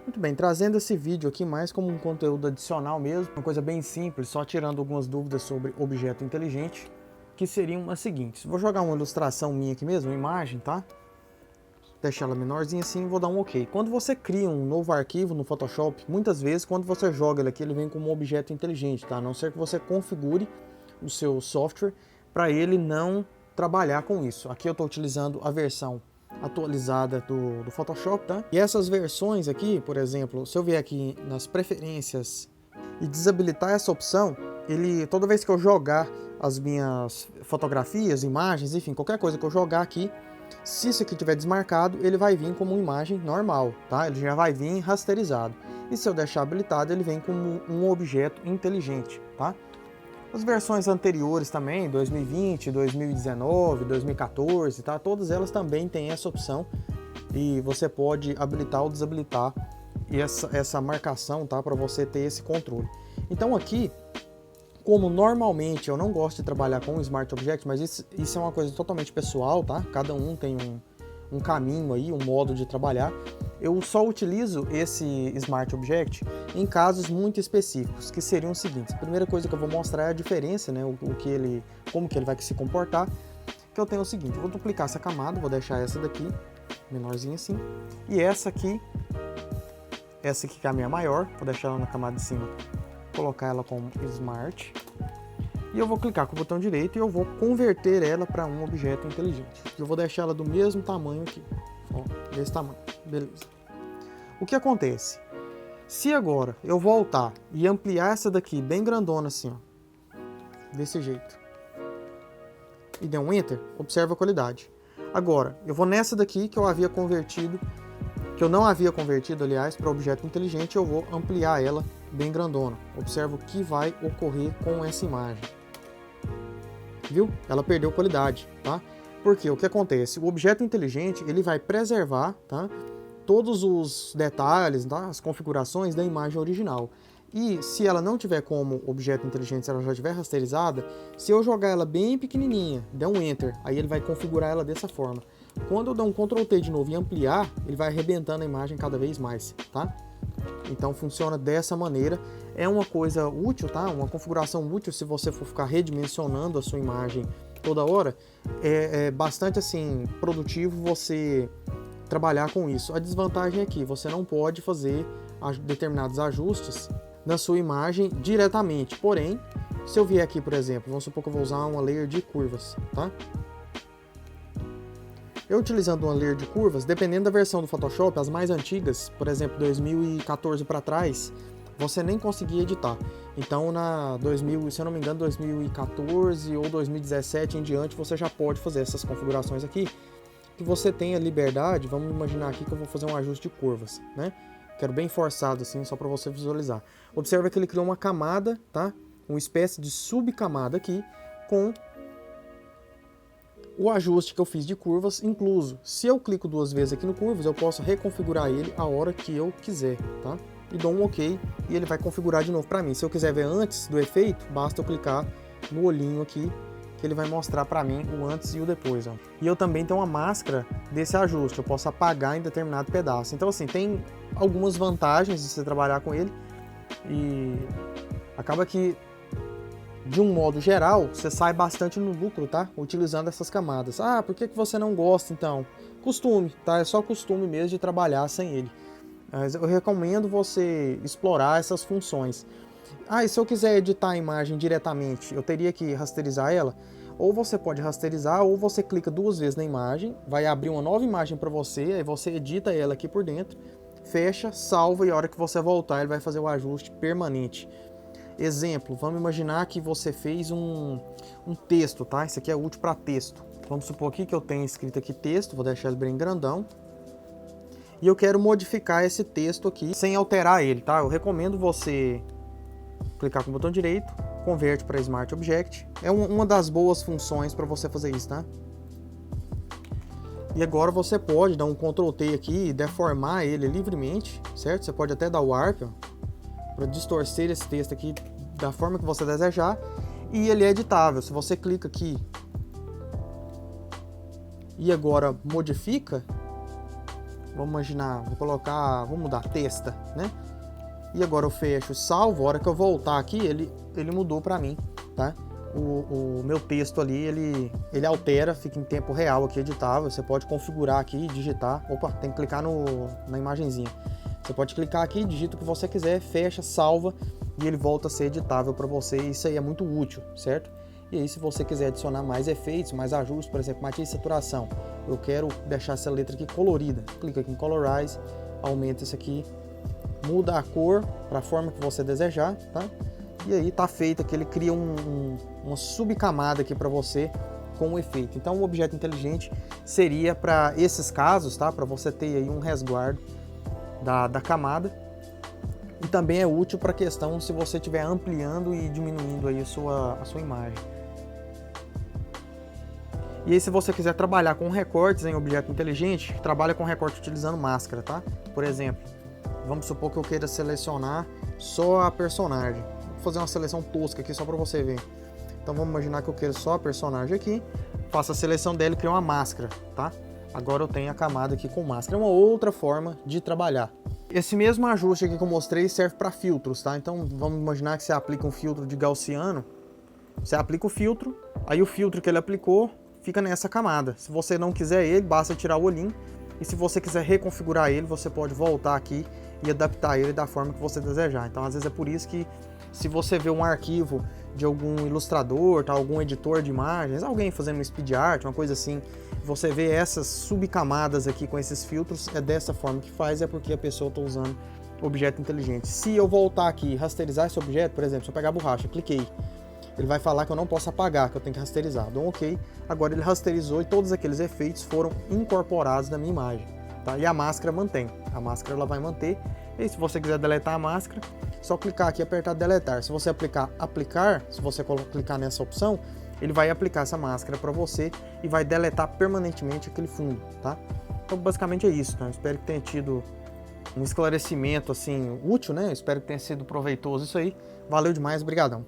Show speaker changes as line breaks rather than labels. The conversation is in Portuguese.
Muito bem, trazendo esse vídeo aqui mais como um conteúdo adicional mesmo, uma coisa bem simples, só tirando algumas dúvidas sobre objeto inteligente, que seriam as seguintes. Vou jogar uma ilustração minha aqui mesmo, uma imagem, tá? Deixar ela menorzinha assim e vou dar um OK. Quando você cria um novo arquivo no Photoshop, muitas vezes quando você joga ele aqui, ele vem como um objeto inteligente, tá? A não ser que você configure o seu software para ele não trabalhar com isso. Aqui eu estou utilizando a versão atualizada do Photoshop, tá? E essas versões aqui, por exemplo, se eu vier aqui nas preferências e desabilitar essa opção, ele, toda vez que eu jogar as minhas fotografias, imagens, enfim, qualquer coisa que eu jogar aqui, se isso aqui tiver desmarcado, ele vai vir como uma imagem normal, tá? Ele já vai vir rasterizado. E se eu deixar habilitado, ele vem como um objeto inteligente, tá? As versões anteriores também, 2020, 2019, 2014, tá? Todas elas também têm essa opção e você pode habilitar ou desabilitar essa marcação, tá? Para você ter esse controle. Então aqui, como normalmente eu não gosto de trabalhar com o Smart Object, mas isso é uma coisa totalmente pessoal, tá? Cada um tem um caminho aí, um modo de trabalhar. Eu só utilizo esse Smart Object em casos muito específicos, que seriam os seguintes. A primeira coisa que eu vou mostrar é a diferença, né? Como que ele vai se comportar. Que eu tenho o seguinte, eu vou duplicar essa camada, vou deixar essa daqui, menorzinha assim. E essa aqui que é a minha maior, vou deixar ela na camada de cima, colocar ela como Smart. E eu vou clicar com o botão direito e eu vou converter ela para um objeto inteligente. Eu vou deixar ela do mesmo tamanho aqui, ó, desse tamanho, beleza. O que acontece? Se agora eu voltar e ampliar essa daqui bem grandona assim, ó, desse jeito, e der um Enter, observa a qualidade. Agora, eu vou nessa daqui que eu havia convertido, que eu não havia convertido, aliás, para objeto inteligente, eu vou ampliar ela bem grandona. Observa o que vai ocorrer com essa imagem. Viu? Ela perdeu qualidade, tá? Porque o que acontece? O objeto inteligente, ele vai preservar, tá? Todos os detalhes, tá? As configurações da imagem original. E se ela não tiver como objeto inteligente, se ela já estiver rasterizada, se eu jogar ela bem pequenininha, der um Enter, aí ele vai configurar ela dessa forma. Quando eu der um Ctrl T de novo e ampliar, ele vai arrebentando a imagem cada vez mais, tá? Então funciona dessa maneira. É uma coisa útil, tá? Uma configuração útil se você for ficar redimensionando a sua imagem toda hora. É bastante assim produtivo você trabalhar com isso. A desvantagem é que você não pode fazer determinados ajustes na sua imagem diretamente. Porém, se eu vier aqui, por exemplo, vamos supor que eu vou usar uma layer de curvas, tá? Eu utilizando uma layer de curvas, dependendo da versão do Photoshop, as mais antigas, por exemplo, 2014 para trás, você nem conseguia editar. Então, se eu não me engano, 2014 ou 2017 em diante, você já pode fazer essas configurações aqui, que você tenha liberdade. Vamos imaginar aqui que eu vou fazer um ajuste de curvas, né? Quero bem forçado assim, só para você visualizar. Observa que ele criou uma camada, tá? Uma espécie de subcamada aqui com o ajuste que eu fiz de curvas incluso. Se eu clico duas vezes aqui no curvas, eu posso reconfigurar ele a hora que eu quiser, tá? E dou um OK e ele vai configurar de novo para mim. Se eu quiser ver antes do efeito, basta eu clicar no olhinho aqui, que ele vai mostrar para mim o antes e o depois, ó. E eu também tenho uma máscara desse ajuste, eu posso apagar em determinado pedaço. Então assim, tem algumas vantagens de você trabalhar com ele e acaba que, de um modo geral, você sai bastante no lucro, tá? Utilizando essas camadas. Ah, por que você não gosta então? Costume, tá? É só costume mesmo de trabalhar sem ele. Mas eu recomendo você explorar essas funções. Ah, e se eu quiser editar a imagem diretamente, eu teria que rasterizar ela? Ou você pode rasterizar, ou você clica duas vezes na imagem, vai abrir uma nova imagem para você, aí você edita ela aqui por dentro, fecha, salva e a hora que você voltar ele vai fazer o ajuste permanente. Exemplo, vamos imaginar que você fez um texto, tá? Isso aqui é útil para texto. Vamos supor aqui que eu tenho escrito aqui texto, vou deixar ele bem grandão. E eu quero modificar esse texto aqui sem alterar ele, tá? Eu recomendo você clicar com o botão direito, converte para Smart Object. É uma das boas funções para você fazer isso, tá? E agora você pode dar um Ctrl T aqui e deformar ele livremente, certo? Você pode até dar o Warp para distorcer esse texto aqui da forma que você desejar. E ele é editável. Se você clica aqui e agora modifica, vamos imaginar, vou mudar testa, né? E agora eu fecho, salvo, a hora que eu voltar aqui, ele mudou para mim, tá? O meu texto ali, ele altera, fica em tempo real aqui, editável. Você pode configurar aqui, digitar. Opa, tem que clicar na imagenzinha. Você pode clicar aqui, digita o que você quiser, fecha, salva e ele volta a ser editável para você. Isso aí é muito útil, certo? E aí, se você quiser adicionar mais efeitos, mais ajustes, por exemplo, matiz e saturação, eu quero deixar essa letra aqui colorida. Clica aqui em Colorize, aumenta isso aqui, muda a cor para a forma que você desejar, tá? E aí tá feito aqui, ele cria uma subcamada aqui para você com o efeito. Então o objeto inteligente seria para esses casos, tá? Para você ter aí um resguardo da camada. E também é útil para a questão se você estiver ampliando e diminuindo aí a sua imagem. E aí, se você quiser trabalhar com recortes em objeto inteligente, trabalha com recorte utilizando máscara, tá? Por exemplo, vamos supor que eu queira selecionar só a personagem. Vou fazer uma seleção tosca aqui só para você ver. Então vamos imaginar que eu quero só a personagem aqui, faço a seleção dela e crio uma máscara, tá? Agora eu tenho a camada aqui com máscara. É uma outra forma de trabalhar. Esse mesmo ajuste aqui que eu mostrei serve para filtros, tá? Então vamos imaginar que você aplica um filtro de gaussiano. Você aplica o filtro, aí o filtro que ele aplicou fica nessa camada. Se você não quiser ele, basta tirar o olhinho. E se você quiser reconfigurar ele, você pode voltar aqui e adaptar ele da forma que você desejar. Então, às vezes é por isso que, se você vê um arquivo de algum ilustrador, tá, algum editor de imagens, alguém fazendo um speed art, uma coisa assim, você vê essas subcamadas aqui com esses filtros, é dessa forma que faz, é porque a pessoa está usando objeto inteligente. Se eu voltar aqui e rasterizar esse objeto, por exemplo, se eu pegar a borracha, cliquei, ele vai falar que eu não posso apagar, que eu tenho que rasterizar. Dou um OK, agora ele rasterizou e todos aqueles efeitos foram incorporados na minha imagem. Tá? E a máscara mantém, a máscara ela vai manter. E se você quiser deletar a máscara, só clicar aqui e apertar deletar. Se você aplicar, se você clicar nessa opção, ele vai aplicar essa máscara para você e vai deletar permanentemente aquele fundo, tá? Então basicamente é isso, tá? Espero que tenha tido um esclarecimento assim útil, né? Espero que tenha sido proveitoso isso aí. Valeu demais, brigadão.